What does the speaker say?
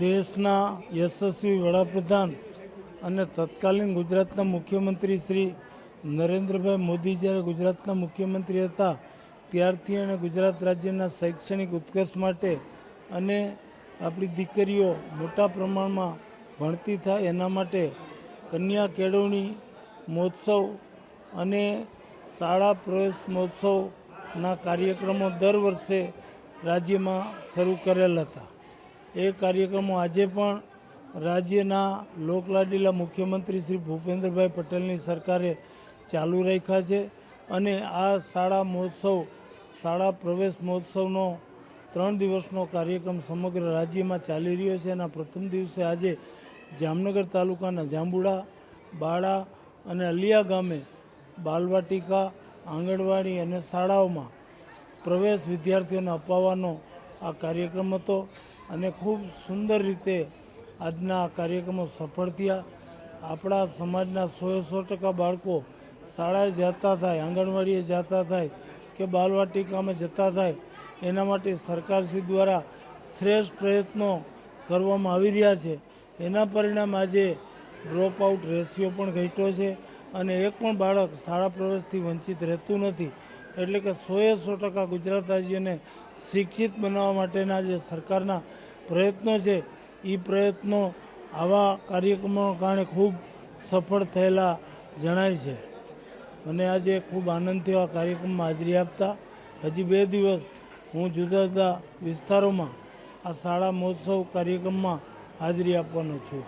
દેશના યશસ્વી વડાપ્રધાન અને તત્કાલીન ગુજરાતના મુખ્યમંત્રી શ્રી નરેન્દ્રભાઈ મોદી જ્યારે ગુજરાતના મુખ્યમંત્રી હતા ત્યારથી અને ગુજરાત રાજ્યના શૈક્ષણિક ઉત્કર્ષ માટે અને આપણી દીકરીઓ મોટા પ્રમાણમાં ભણતી થાય એના માટે કન્યા કેળવણી મહોત્સવ અને શાળા પ્રવેશ મહોત્સવના કાર્યક્રમો દર વર્ષે રાજ્યમાં શરૂ કરેલ હતા। એ કાર્યક્રમો આજે પણ રાજ્યના લોકલાડીલા મુખ્યમંત્રી શ્રી ભૂપેન્દ્રભાઈ પટેલની સરકારે ચાલુ રાખ્યા છે અને આ શાળા મહોત્સવ શાળા પ્રવેશ મહોત્સવનો 3 દિવસનો કાર્યક્રમ સમગ્ર રાજ્યમાં ચાલી રહ્યો છે। એના પ્રથમ દિવસે આજે જામનગર તાલુકાના જાંબુડા બાળા અને અલિયા ગામે બાલવાટિકા આંગણવાડી અને શાળાઓમાં પ્રવેશ વિદ્યાર્થીઓને અપાવવાનો આ કાર્યક્રમ હતો અને ખૂબ સુંદર રીતે આજના આ કાર્યક્રમો સફળ થયા। આપણા સમાજના 100% બાળકો શાળાએ જતા થાય, આંગણવાડીએ જતા થાય કે બાલવાટિકામાં જતા થાય એના માટે સરકારશ્રી દ્વારા શ્રેષ્ઠ પ્રયત્નો કરવામાં આવી રહ્યા છે। એના પરિણામે આજે ડ્રોપ આઉટ રેશિયો પણ ઘટ્યો છે અને એક પણ બાળક શાળા પ્રવેશથી વંચિત રહેતું નથી। એટલે કે 100% ગુજરાત રાજ્યને શિક્ષિત બનાવવા માટેના જે સરકારના પ્રયત્નો છે એ પ્રયત્નો આવા કાર્યક્રમોના કારણે ખૂબ સફળ થયેલા જણાય છે। મને આજે ખૂબ આનંદ થયો આ કાર્યક્રમમાં હાજરી આપતા। હજી 2 દિવસ હું જુદા જુદા વિસ્તારોમાં આ શાળા મહોત્સવ કાર્યક્રમમાં હાજરી આપવાનો છું।